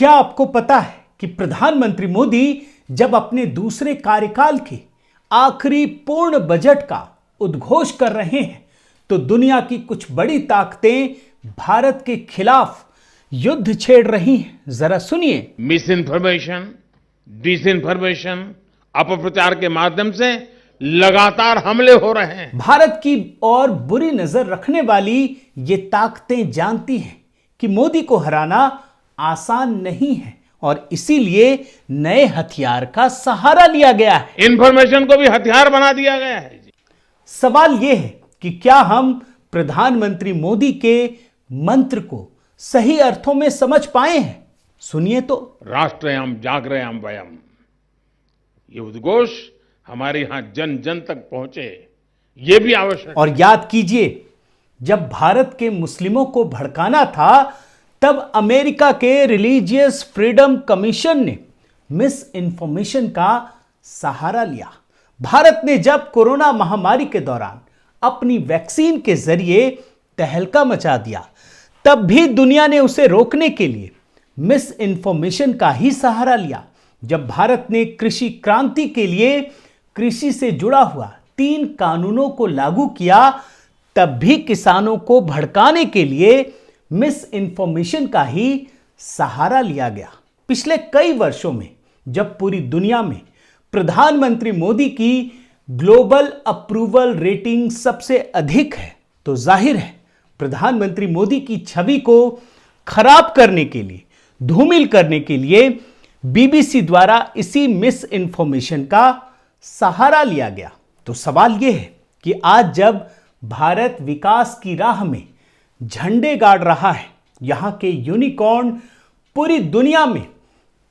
क्या आपको पता है कि प्रधानमंत्री मोदी जब अपने दूसरे कार्यकाल के आखिरी पूर्ण बजट का उद्घोष कर रहे हैं तो दुनिया की कुछ बड़ी ताकतें भारत के खिलाफ युद्ध छेड़ रही हैं। जरा सुनिए। मिस इन्फॉर्मेशन, डिसइन्फॉर्मेशन, अपप्रचार के माध्यम से लगातार हमले हो रहे हैं। भारत की और बुरी नजर रखने वाली ये ताकतें जानती हैं कि मोदी को हराना आसान नहीं है और इसीलिए नए हथियार का सहारा लिया गया है। इन्फॉर्मेशन को भी हथियार बना दिया गया है। सवाल यह है कि क्या हम प्रधानमंत्री मोदी के मंत्र को सही अर्थों में समझ पाए हैं? सुनिए तो। राष्ट्रयम जागरयम वयम, ये उद्घोष हमारे यहां जन जन तक पहुंचे, ये भी आवश्यक। और याद कीजिए, जब भारत के मुस्लिमों को भड़काना था तब अमेरिका के रिलीजियस फ्रीडम कमीशन ने मिस इन्फॉर्मेशन का सहारा लिया। भारत ने जब कोरोना महामारी के दौरान अपनी वैक्सीन के जरिए तहलका मचा दिया तब भी दुनिया ने उसे रोकने के लिए मिस इन्फॉर्मेशन का ही सहारा लिया। जब भारत ने कृषि क्रांति के लिए कृषि से जुड़ा हुआ 3 कानूनों को लागू किया तब भी किसानों को भड़काने के लिए मिस इन्फॉर्मेशन का ही सहारा लिया गया। पिछले कई वर्षों में जब पूरी दुनिया में प्रधानमंत्री मोदी की ग्लोबल अप्रूवल रेटिंग सबसे अधिक है तो जाहिर है प्रधानमंत्री मोदी की छवि को खराब करने के लिए, धूमिल करने के लिए बीबीसी द्वारा इसी मिस इन्फॉर्मेशन का सहारा लिया गया। तो सवाल यह है कि आज जब भारत विकास की राह में झंडे गाड़ रहा है, यहां के यूनिकॉर्न पूरी दुनिया में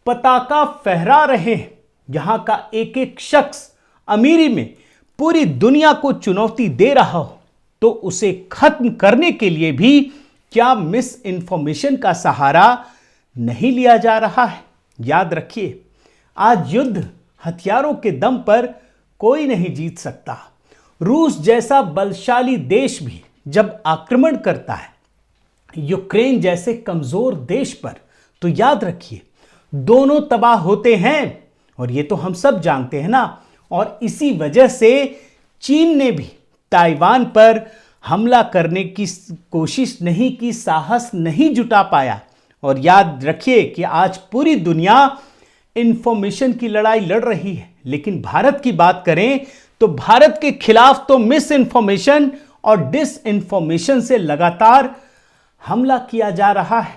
पताका फहरा रहे हैं, यहां का एक एक शख्स अमीरी में पूरी दुनिया को चुनौती दे रहा हो, तो उसे खत्म करने के लिए भी क्या मिस इन्फॉर्मेशन का सहारा नहीं लिया जा रहा है? याद रखिए, आज युद्ध हथियारों के दम पर कोई नहीं जीत सकता। रूस जैसा बलशाली देश भी जब आक्रमण करता है यूक्रेन जैसे कमजोर देश पर, तो याद रखिए दोनों तबाह होते हैं और ये तो हम सब जानते हैं ना। और इसी वजह से चीन ने भी ताइवान पर हमला करने की कोशिश नहीं की, साहस नहीं जुटा पाया। और याद रखिए कि आज पूरी दुनिया इंफॉर्मेशन की लड़ाई लड़ रही है, लेकिन भारत की बात करें तो भारत के खिलाफ तो मिस इन्फॉर्मेशन और डिस इन्फॉर्मेशन से लगातार हमला किया जा रहा है।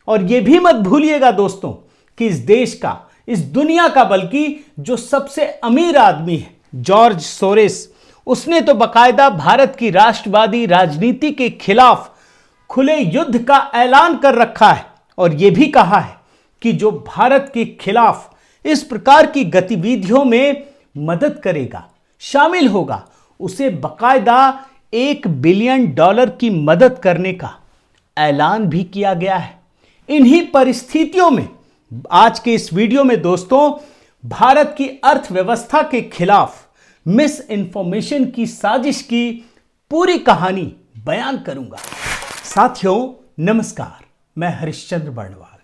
और यह भी मत भूलिएगा दोस्तों कि इस देश का, इस दुनिया का, बल्कि जो सबसे अमीर आदमी है जॉर्ज सोरेस, उसने तो बकायदा भारत की राष्ट्रवादी राजनीति के खिलाफ खुले युद्ध का ऐलान कर रखा है और यह भी कहा है कि जो भारत के खिलाफ इस प्रकार की गतिविधियों में मदद करेगा, शामिल होगा, उसे बकायदा $1 बिलियन की मदद करने का ऐलान भी किया गया है। इन्हीं परिस्थितियों में आज के इस वीडियो में दोस्तों भारत की अर्थव्यवस्था के खिलाफ मिस इन्फॉर्मेशन की साजिश की पूरी कहानी बयान करूंगा। साथियों नमस्कार, मैं हरिश्चंद्र बर्णवाल।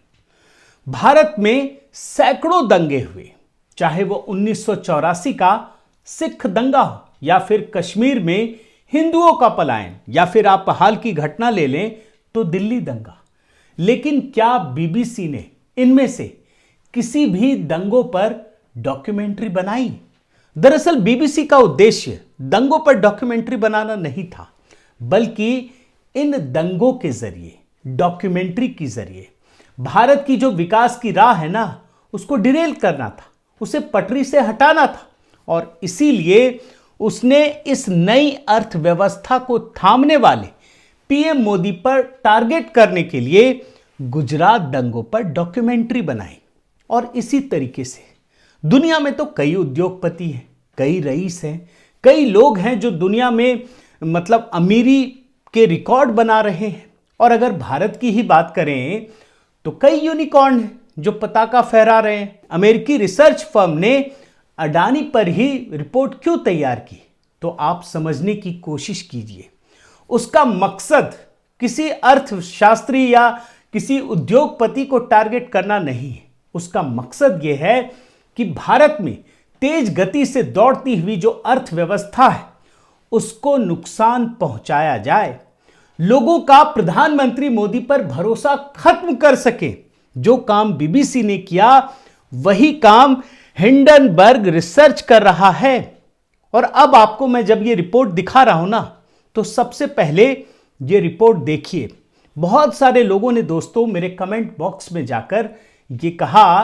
भारत में सैकड़ों दंगे हुए, चाहे वो 1984 का सिख दंगा हो या फिर कश्मीर में हिंदुओं का पलायन या फिर आप हाल की घटना ले लें तो दिल्ली दंगा। लेकिन क्या बीबीसी ने इनमें से किसी भी दंगों पर डॉक्यूमेंट्री बनाई? दरअसल बीबीसी का उद्देश्य दंगों पर डॉक्यूमेंट्री बनाना नहीं था, बल्कि इन दंगों के जरिए, डॉक्यूमेंट्री के जरिए भारत की जो विकास की राह है ना, उसको डिरेल करना था, उसे पटरी से हटाना था। और इसीलिए उसने इस नई अर्थव्यवस्था को थामने वाले पीएम मोदी पर टारगेट करने के लिए गुजरात दंगों पर डॉक्यूमेंट्री बनाई। और इसी तरीके से दुनिया में तो कई उद्योगपति हैं, कई रईस हैं, कई लोग हैं जो दुनिया में मतलब अमीरी के रिकॉर्ड बना रहे हैं। और अगर भारत की ही बात करें तो कई यूनिकॉर्न हैं जो पताका फहरा रहे हैं। अमेरिकी रिसर्च फर्म ने अडानी पर ही रिपोर्ट क्यों तैयार की, तो आप समझने की कोशिश कीजिए। उसका मकसद किसी अर्थशास्त्री या किसी उद्योगपति को टारगेट करना नहीं है। उसका मकसद यह है कि भारत में तेज गति से दौड़ती हुई जो अर्थव्यवस्था है उसको नुकसान पहुंचाया जाए, लोगों का प्रधानमंत्री मोदी पर भरोसा खत्म कर सके। जो काम बीबीसी ने किया वही काम हिंडनबर्ग रिसर्च कर रहा है। और अब आपको मैं जब ये रिपोर्ट दिखा रहा हूं ना, तो सबसे पहले ये रिपोर्ट देखिए। बहुत सारे लोगों ने दोस्तों मेरे कमेंट बॉक्स में जाकर ये कहा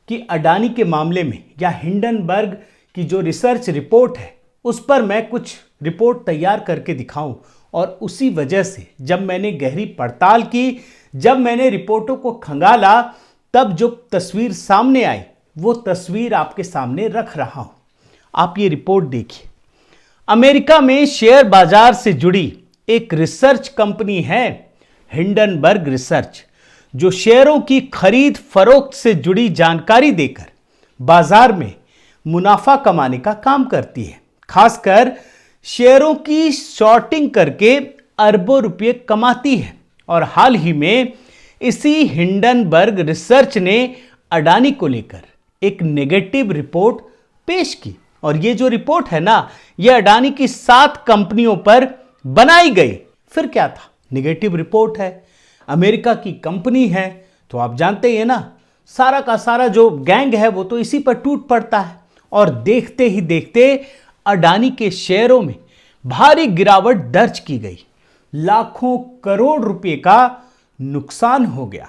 कि अडानी के मामले में या हिंडनबर्ग की जो रिसर्च रिपोर्ट है उस पर मैं कुछ रिपोर्ट तैयार करके दिखाऊं। और उसी वजह से जब मैंने गहरी पड़ताल की, जब मैंने रिपोर्टों को खंगाला, तब जो तस्वीर सामने आई वो तस्वीर आपके सामने रख रहा हूं। आप ये रिपोर्ट देखिए। अमेरिका में शेयर बाजार से जुड़ी एक रिसर्च कंपनी है हिंडनबर्ग रिसर्च, जो शेयरों की खरीद फरोख्त से जुड़ी जानकारी देकर बाजार में मुनाफा कमाने का काम करती है। खासकर शेयरों की शॉर्टिंग करके अरबों रुपए कमाती है। और हाल ही में इसी हिंडनबर्ग रिसर्च ने अडानी को लेकर एक नेगेटिव रिपोर्ट पेश की। और ये जो रिपोर्ट है ना, ये अडानी की 7 कंपनियों पर बनाई गई। फिर क्या था, नेगेटिव रिपोर्ट है, अमेरिका की कंपनी है, तो आप जानते हैं ना, सारा का सारा जो गैंग है वो तो इसी पर टूट पड़ता है। और देखते ही देखते अडानी के शेयरों में भारी गिरावट दर्ज की गई, लाखों करोड़ रुपए का नुकसान हो गया।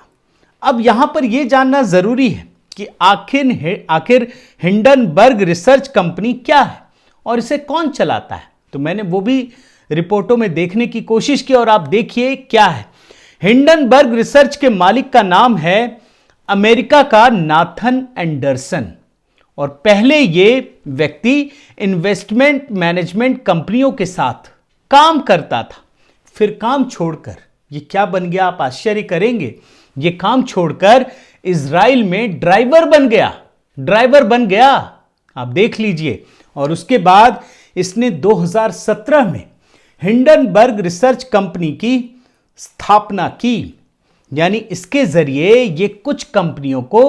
अब यहां पर यह जानना जरूरी है कि आखिर हिंडनबर्ग रिसर्च कंपनी क्या है और इसे कौन चलाता है। तो मैंने वो भी रिपोर्टों में देखने की कोशिश की और आप देखिए क्या है। हिंडनबर्ग रिसर्च के मालिक का नाम है अमेरिका का नाथन एंडरसन। और पहले ये व्यक्ति इन्वेस्टमेंट मैनेजमेंट कंपनियों के साथ काम करता था। फिर काम छोड़कर ये क्या बन गया, आप आश्चर्य करेंगे। ये काम छोड़कर इजराइल में ड्राइवर बन गया। आप देख लीजिए। और उसके बाद इसने 2017 में हिंडनबर्ग रिसर्च कंपनी की स्थापना की। यानी इसके जरिए ये कुछ कंपनियों को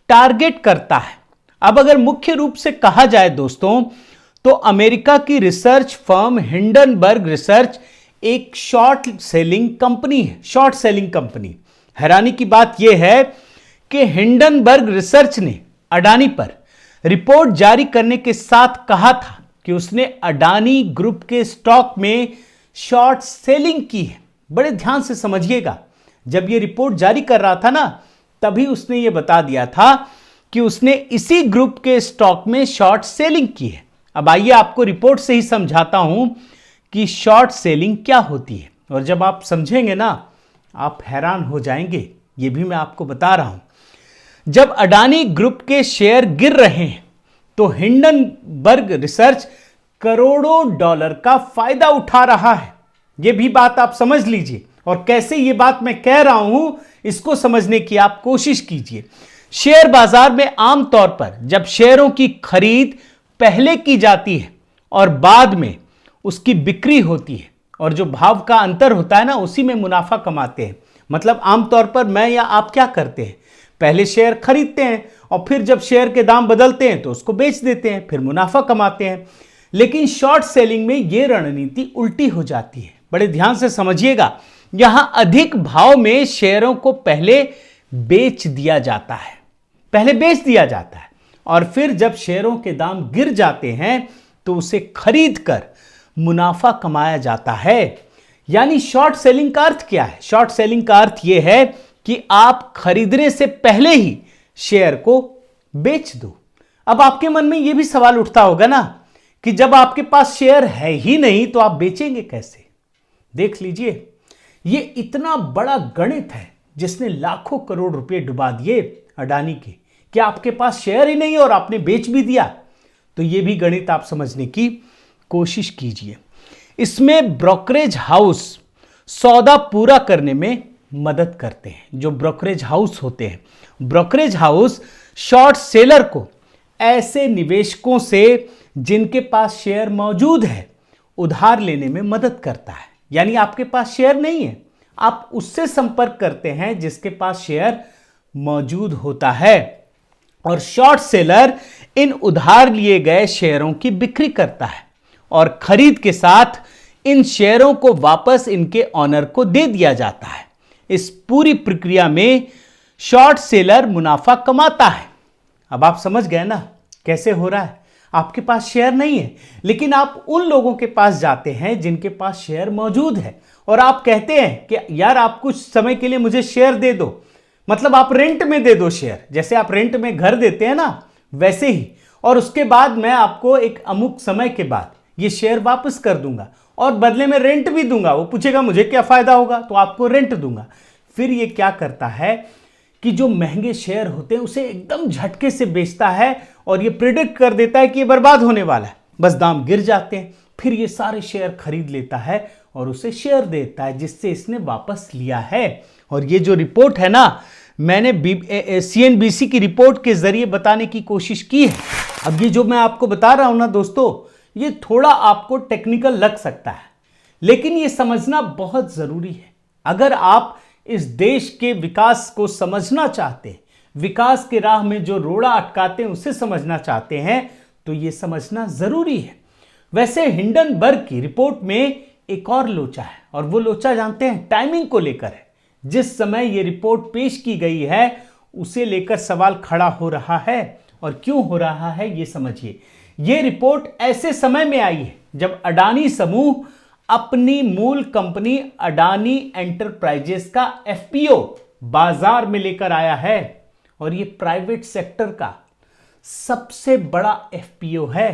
टारगेट करता है। अब अगर मुख्य रूप से कहा जाए दोस्तों, तो अमेरिका की रिसर्च फर्म हिंडनबर्ग रिसर्च एक शॉर्ट सेलिंग कंपनी। हैरानी की बात यह है कि हिंडनबर्ग रिसर्च ने अडानी पर रिपोर्ट जारी करने के साथ कहा था कि उसने अडानी ग्रुप के स्टॉक में शॉर्ट सेलिंग की है। बड़े ध्यान से समझिएगा, जब यह रिपोर्ट जारी कर रहा था ना, तभी उसने यह बता दिया था कि उसने इसी ग्रुप के स्टॉक में शॉर्ट सेलिंग की है। अब आइए आपको रिपोर्ट से ही समझाता हूं कि शॉर्ट सेलिंग क्या होती है। और जब आप समझेंगे ना, आप हैरान हो जाएंगे। यह भी मैं आपको बता रहा हूं। जब अडानी ग्रुप के शेयर गिर रहे हैं तो हिंडनबर्ग रिसर्च करोड़ों डॉलर का फायदा उठा रहा है। यह भी बात आप समझ लीजिए। और कैसे यह बात मैं कह रहा हूं, इसको समझने की आप कोशिश कीजिए। शेयर बाजार में आमतौर पर जब शेयरों की खरीद पहले की जाती है और बाद में उसकी बिक्री होती है, और जो भाव का अंतर होता है ना, उसी में मुनाफा कमाते हैं। मतलब आमतौर पर मैं या आप क्या करते हैं, पहले शेयर खरीदते हैं और फिर जब शेयर के दाम बदलते हैं तो उसको बेच देते हैं, फिर मुनाफा कमाते हैं। लेकिन शॉर्ट सेलिंग में यह रणनीति उल्टी हो जाती है। बड़े ध्यान से समझिएगा। यहां अधिक भाव में शेयरों को पहले बेच दिया जाता है और फिर जब शेयरों के दाम गिर जाते हैं तो उसे खरीद कर मुनाफा कमाया जाता है। यानी शॉर्ट सेलिंग का अर्थ क्या है? शॉर्ट सेलिंग का अर्थ यह है कि आप खरीदने से पहले ही शेयर को बेच दो। अब आपके मन में यह भी सवाल उठता होगा ना कि जब आपके पास शेयर है ही नहीं तो आप बेचेंगे कैसे? देख लीजिए, यह इतना बड़ा गणित है जिसने लाखों करोड़ रुपए डुबा दिए अडानी के, कि आपके पास शेयर ही नहीं और आपने बेच भी दिया। तो यह भी गणित आप समझने की कोशिश कीजिए। इसमें ब्रोकरेज हाउस सौदा पूरा करने में मदद करते हैं। जो ब्रोकरेज हाउस होते हैं, ब्रोकरेज हाउस शॉर्ट सेलर को ऐसे निवेशकों से जिनके पास शेयर मौजूद है उधार लेने में मदद करता है। यानी आपके पास शेयर नहीं है, आप उससे संपर्क करते हैं जिसके पास शेयर मौजूद होता है और शॉर्ट सेलर इन उधार लिए गए शेयरों की बिक्री करता है और खरीद के साथ इन शेयरों को वापस इनके ऑनर को दे दिया जाता है। इस पूरी प्रक्रिया में शॉर्ट सेलर मुनाफा कमाता है। अब आप समझ गए ना कैसे हो रहा है। आपके पास शेयर नहीं है, लेकिन आप उन लोगों के पास जाते हैं जिनके पास शेयर मौजूद है और आप कहते हैं कि यार आप कुछ समय के लिए मुझे शेयर दे दो, मतलब आप रेंट में दे दो शेयर, जैसे आप रेंट में घर देते हैं ना वैसे ही, और उसके बाद मैं आपको एक अमुक समय के बाद ये शेयर वापस कर दूंगा और बदले में रेंट भी दूंगा। वो पूछेगा मुझे क्या फायदा होगा, तो आपको रेंट दूंगा। फिर ये क्या करता है कि जो महंगे शेयर होते हैं उसे एकदम झटके से बेचता है और ये प्रिडिक्ट कर देता है कि ये बर्बाद होने वाला है, बस दाम गिर जाते हैं। फिर ये सारे शेयर खरीद लेता है और उसे शेयर देता है जिससे इसने वापस लिया है। और ये जो रिपोर्ट है ना, मैंने CNBC की रिपोर्ट के जरिए बताने की कोशिश की है। अब ये जो मैं आपको बता रहा हूं ना दोस्तों, ये थोड़ा आपको टेक्निकल लग सकता है, लेकिन ये समझना बहुत जरूरी है। अगर आप इस देश के विकास को समझना चाहते हैं, विकास के राह में जो रोड़ा अटकाते हैं उसे समझना चाहते हैं, तो ये समझना जरूरी है। वैसे हिंडनबर्ग की रिपोर्ट में एक और लोचा है और वो लोचा जानते हैं, टाइमिंग को लेकर है। जिस समय ये रिपोर्ट पेश की गई है उसे लेकर सवाल खड़ा हो रहा है, और क्यों हो रहा है ये समझिए। ये रिपोर्ट ऐसे समय में आई है जब अडानी समूह अपनी मूल कंपनी अडानी एंटरप्राइजेस का FPO बाजार में लेकर आया है, और ये प्राइवेट सेक्टर का सबसे बड़ा FPO है,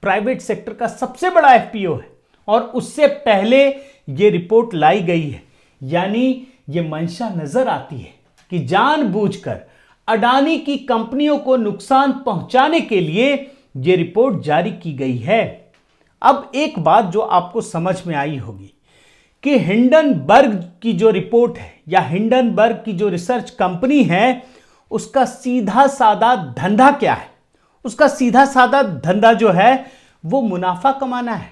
प्राइवेट सेक्टर का सबसे बड़ा FPO है। और उससे पहले ये रिपोर्ट लाई गई है, यानी ये मंशा नजर आती है कि जानबूझकर अडानी की कंपनियों को नुकसान पहुंचाने के लिए ये रिपोर्ट जारी की गई है। अब एक बात जो आपको समझ में आई होगी कि हिंडनबर्ग की जो रिपोर्ट है या हिंडनबर्ग की जो रिसर्च कंपनी है, उसका सीधा साधा धंधा क्या है। उसका सीधा साधा धंधा जो है वो मुनाफा कमाना है।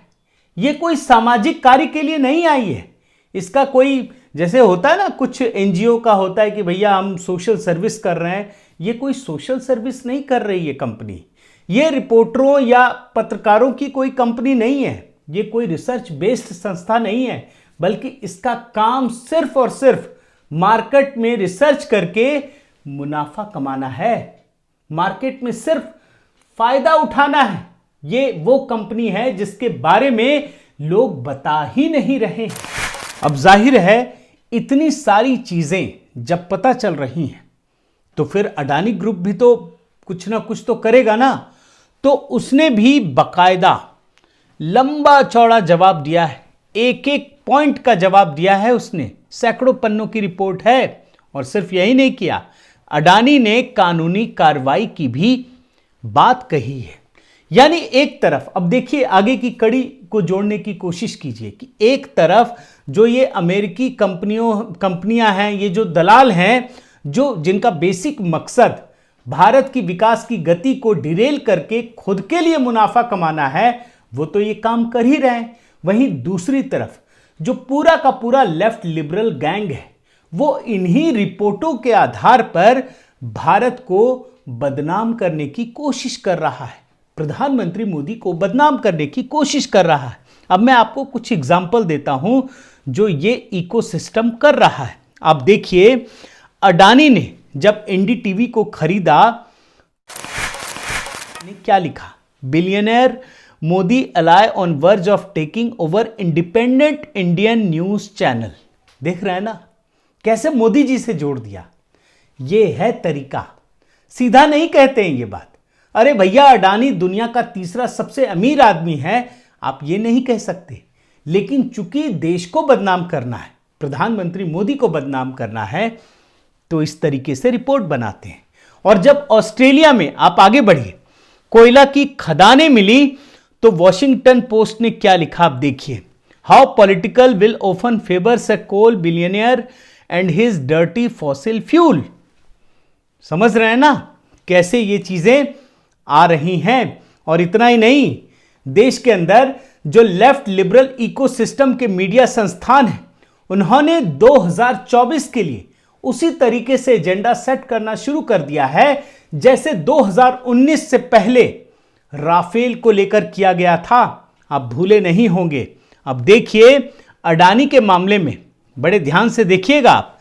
ये कोई सामाजिक कार्य के लिए नहीं आई है। इसका कोई, जैसे होता है ना कुछ NGO का होता है कि भैया हम सोशल सर्विस कर रहे हैं, ये कोई सोशल सर्विस नहीं कर रही है कंपनी। ये रिपोर्टरों या पत्रकारों की कोई कंपनी नहीं है, ये कोई रिसर्च बेस्ड संस्था नहीं है, बल्कि इसका काम सिर्फ और सिर्फ मार्केट में रिसर्च करके मुनाफा कमाना है, मार्केट में सिर्फ फायदा उठाना है। ये वो कंपनी है जिसके बारे में लोग बता ही नहीं रहे। अब जाहिर है इतनी सारी चीजें जब पता चल रही हैं तो फिर अडानी ग्रुप भी तो कुछ ना कुछ तो करेगा ना। तो उसने भी बकायदा लंबा चौड़ा जवाब दिया है, एक एक पॉइंट का जवाब दिया है उसने। सैकड़ों पन्नों की रिपोर्ट है। और सिर्फ यही नहीं किया, अडानी ने कानूनी कार्रवाई की भी बात कही है। यानी एक तरफ, अब देखिए आगे की कड़ी को जोड़ने की कोशिश कीजिए कि एक तरफ जो ये अमेरिकी कंपनियां हैं, ये जो दलाल हैं, जो जिनका बेसिक मकसद भारत की विकास की गति को डिरेल करके खुद के लिए मुनाफा कमाना है, वो तो ये काम कर ही रहे हैं। वहीं दूसरी तरफ जो पूरा का पूरा लेफ्ट लिबरल गैंग है, वो इन्हीं रिपोर्टों के आधार पर भारत को बदनाम करने की कोशिश कर रहा है, प्रधानमंत्री मोदी को बदनाम करने की कोशिश कर रहा है। अब मैं आपको कुछ एग्जाम्पल देता हूं जो ये इकोसिस्टम कर रहा है। आप देखिए, अडानी ने जब NDTV को खरीदा, ने क्या लिखा, billionaire Modi ally on verge of taking over independent Indian news channel. देख रहे हैं ना कैसे मोदी जी से जोड़ दिया। ये है तरीका, सीधा नहीं कहते हैं ये बात। अरे भैया अडानी दुनिया का तीसरा सबसे अमीर आदमी है, आप ये नहीं कह सकते। लेकिन चूंकि देश को बदनाम करना है, प्रधानमंत्री मोदी को बदनाम करना है, तो इस तरीके से रिपोर्ट बनाते हैं। और जब ऑस्ट्रेलिया में आप आगे बढ़िए, कोयला की खदानें मिली, तो वॉशिंगटन पोस्ट ने क्या लिखा आप देखिए, how political will often favours a coal billionaire and his dirty fossil fuel. समझ रहे हैं ना कैसे ये चीजें आ रही हैं। और इतना ही नहीं, देश के अंदर जो लेफ्ट लिबरल इकोसिस्टम के मीडिया संस्थान हैं, उन्होंने 2024 के लिए उसी तरीके से एजेंडा सेट करना शुरू कर दिया है जैसे 2019 से पहले राफेल को लेकर किया गया था। आप भूले नहीं होंगे। अब देखिए अडानी के मामले में बड़े ध्यान से देखिएगा आप।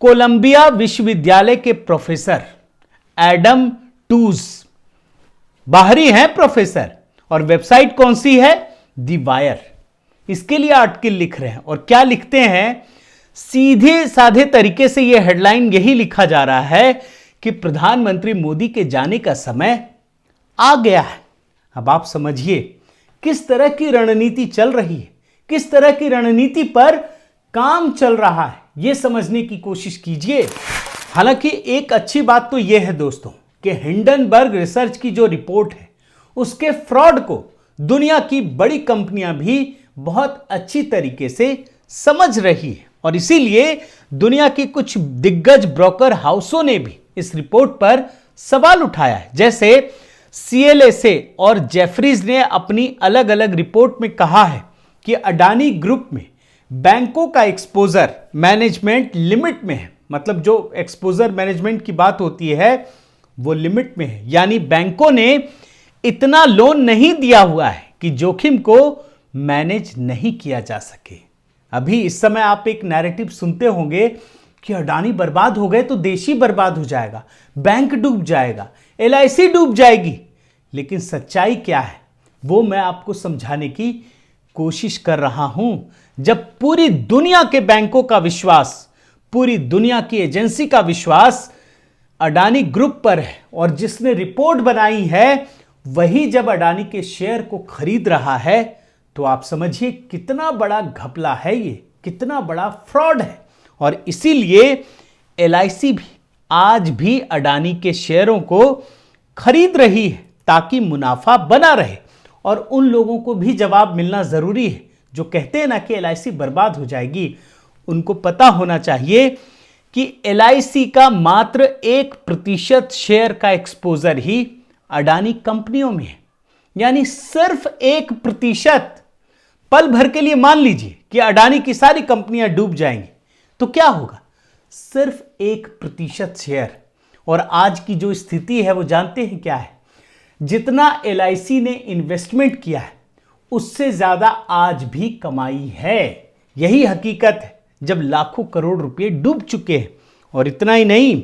कोलंबिया विश्वविद्यालय के प्रोफेसर एडम टूज बाहरी हैं प्रोफेसर, और वेबसाइट कौन सी है? दी वायर। इसके लिए आर्टिकल लिख रहे हैं और क्या लिखते हैं? सीधे साधे तरीके से यह हेडलाइन यही लिखा जा रहा है कि प्रधानमंत्री मोदी के जाने का समय आ गया है। अब आप समझिए किस तरह की रणनीति चल रही है, किस तरह की रणनीति पर काम चल रहा है, यह समझने की कोशिश कीजिए। हालांकि एक अच्छी बात तो यह है दोस्तों कि हिंडनबर्ग रिसर्च की जो रिपोर्ट है उसके फ्रॉड को दुनिया की बड़ी कंपनियां भी बहुत अच्छी तरीके से समझ रही है, और इसीलिए दुनिया की कुछ दिग्गज ब्रोकर हाउसों ने भी इस रिपोर्ट पर सवाल उठाया है। जैसे CLSA और जेफरीज ने अपनी अलग अलग रिपोर्ट में कहा है कि अडानी ग्रुप में बैंकों का एक्सपोजर मैनेजमेंट लिमिट में है। मतलब जो एक्सपोजर मैनेजमेंट की बात होती है वो लिमिट में है, यानी बैंकों ने इतना लोन नहीं दिया हुआ है कि जोखिम को मैनेज नहीं किया जा सके। अभी इस समय आप एक नैरेटिव सुनते होंगे कि अडानी बर्बाद हो गए तो देश ही बर्बाद हो जाएगा, बैंक डूब जाएगा, LIC डूब जाएगी। लेकिन सच्चाई क्या है वो मैं आपको समझाने की कोशिश कर रहा हूं। जब पूरी दुनिया के बैंकों का विश्वास, पूरी दुनिया की एजेंसी का विश्वास अडानी ग्रुप पर है और जिसने रिपोर्ट बनाई है वही जब अडानी के शेयर को खरीद रहा है, तो आप समझिए कितना बड़ा घपला है ये, कितना बड़ा फ्रॉड है। और इसीलिए LIC भी आज भी अडानी के शेयरों को खरीद रही है ताकि मुनाफा बना रहे। और उन लोगों को भी जवाब मिलना जरूरी है जो कहते हैं ना कि LIC बर्बाद हो जाएगी। उनको पता होना चाहिए कि LIC का मात्र 1% शेयर का एक्सपोजर ही अडानी कंपनियों में है, यानी सिर्फ 1%। पल भर के लिए मान लीजिए कि अडानी की सारी कंपनियां डूब जाएंगी तो क्या होगा? सिर्फ 1% शेयर। और आज की जो स्थिति है वो जानते हैं क्या है? जितना LIC ने इन्वेस्टमेंट किया है उससे ज्यादा आज भी कमाई है। यही हकीकत है जब लाखों करोड़ रुपए डूब चुके हैं। और इतना ही नहीं,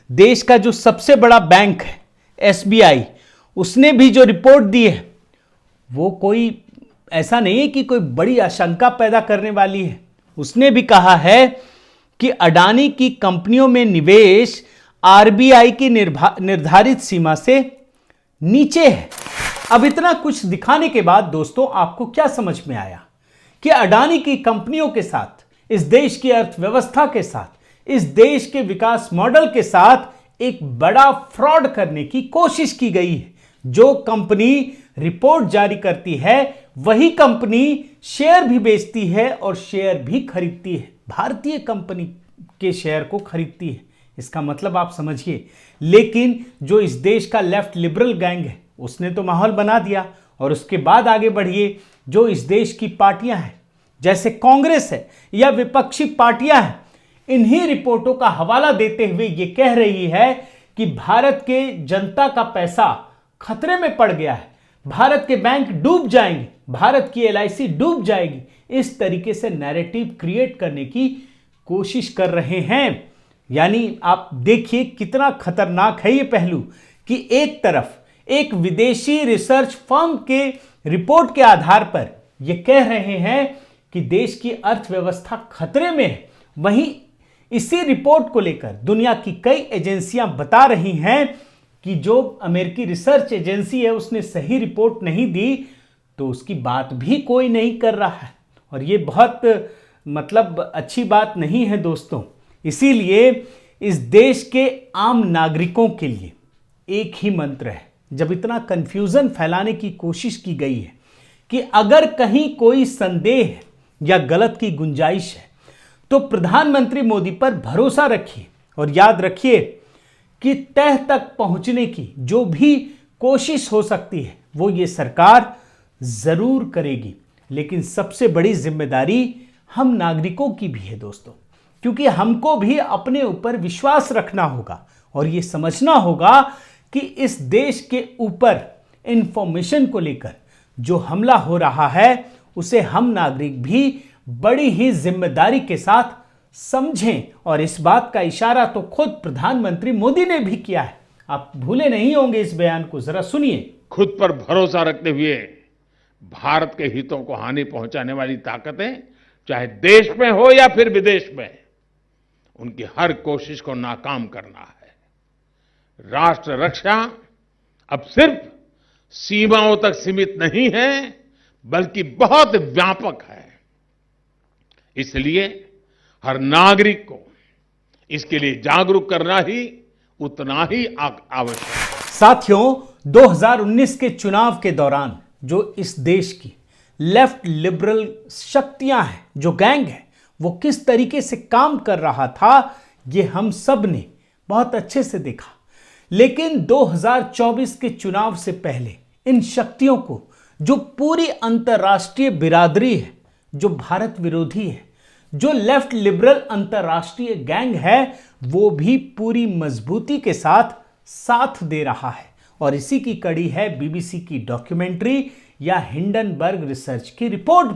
देश का जो सबसे बड़ा बैंक है SBI, उसने भी जो रिपोर्ट दी है वो कोई ऐसा नहीं है कि कोई बड़ी आशंका पैदा करने वाली है। उसने भी कहा है कि अडानी की कंपनियों में निवेश RBI की निर्धारित सीमा से नीचे है। अब इतना कुछ दिखाने के बाद दोस्तों आपको क्या समझ में आया कि अडानी की कंपनियों के साथ, इस देश की अर्थव्यवस्था के साथ, इस देश के विकास मॉडल के साथ एक बड़ा फ्रॉड करने की कोशिश की गई है। जो कंपनी रिपोर्ट जारी करती है वही कंपनी शेयर भी बेचती है और शेयर भी खरीदती है, भारतीय कंपनी के शेयर को खरीदती है। इसका मतलब आप समझिए। लेकिन जो इस देश का लेफ्ट लिबरल गैंग है उसने तो माहौल बना दिया। और उसके बाद आगे बढ़िए, जो इस देश की पार्टियां हैं जैसे कांग्रेस है या विपक्षी पार्टियां हैं, इन्हीं रिपोर्टों का हवाला देते हुए ये कह रही है कि भारत के जनता का पैसा खतरे में पड़ गया है, भारत के बैंक डूब जाएंगे, भारत की LIC डूब जाएगी। इस तरीके से नैरेटिव क्रिएट करने की कोशिश कर रहे हैं। यानी आप देखिए कितना खतरनाक है ये पहलू कि एक तरफ एक विदेशी रिसर्च फर्म के रिपोर्ट के आधार पर ये कह रहे हैं कि देश की अर्थव्यवस्था खतरे में है, वहीं इसी रिपोर्ट को लेकर दुनिया की कई एजेंसियां बता रही हैं कि जो अमेरिकी रिसर्च एजेंसी है उसने सही रिपोर्ट नहीं दी, तो उसकी बात भी कोई नहीं कर रहा है। और ये बहुत अच्छी बात नहीं है दोस्तों। इसीलिए इस देश के आम नागरिकों के लिए एक ही मंत्र है, जब इतना कंफ्यूजन फैलाने की कोशिश की गई है कि अगर कहीं कोई संदेह या गलत की गुंजाइश है तो प्रधानमंत्री मोदी पर भरोसा रखिए और याद रखिए कि तह तक पहुंचने की जो भी कोशिश हो सकती है वो ये सरकार जरूर करेगी। लेकिन सबसे बड़ी जिम्मेदारी हम नागरिकों की भी है दोस्तों, क्योंकि हमको भी अपने ऊपर विश्वास रखना होगा और ये समझना होगा कि इस देश के ऊपर इंफॉर्मेशन को लेकर जो हमला हो रहा है उसे हम नागरिक भी बड़ी ही जिम्मेदारी के साथ समझें। और इस बात का इशारा तो खुद प्रधानमंत्री मोदी ने भी किया है। आप भूले नहीं होंगे इस बयान को, जरा सुनिए। खुद पर भरोसा रखते हुए भारत के हितों को हानि पहुंचाने वाली ताकतें चाहे देश में हो या फिर विदेश में, उनकी हर कोशिश को नाकाम करना है। राष्ट्र रक्षा अब सिर्फ सीमाओं तक सीमित नहीं है, बल्कि बहुत व्यापक है। इसलिए हर नागरिक को इसके लिए जागरूक करना ही उतना ही आवश्यक है। साथियों, 2019 के चुनाव के दौरान जो इस देश की लेफ्ट लिबरल शक्तियां हैं, जो गैंग है, वो किस तरीके से काम कर रहा था, ये हम सब ने बहुत अच्छे से देखा। लेकिन 2024 के चुनाव से पहले इन शक्तियों को, जो पूरी अंतर्राष्ट्रीय बिरादरी है, जो भारत विरोधी है, जो लेफ्ट लिबरल अंतर्राष्ट्रीय गैंग है, वो भी पूरी मजबूती के साथ दे रहा है। और इसी की कड़ी है बीबीसी की डॉक्यूमेंट्री या हिंडनबर्ग रिसर्च की रिपोर्ट।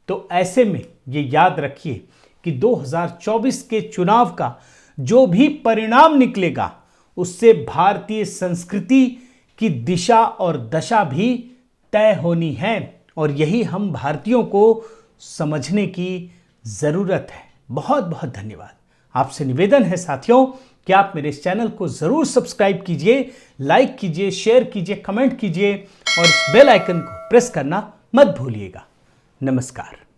तो ऐसे में ये याद रखिए कि 2024 के चुनाव का जो भी परिणाम निकलेगा, उससे भारतीय संस्कृति की दिशा और दशा भी तय होनी है। और यही हम भारतीयों को समझने की जरूरत है। बहुत बहुत धन्यवाद। आपसे निवेदन है साथियों कि आप मेरे इस चैनल को जरूर सब्सक्राइब कीजिए, लाइक कीजिए, शेयर कीजिए, कमेंट कीजिए और इस बेल आइकन को प्रेस करना मत भूलिएगा। नमस्कार।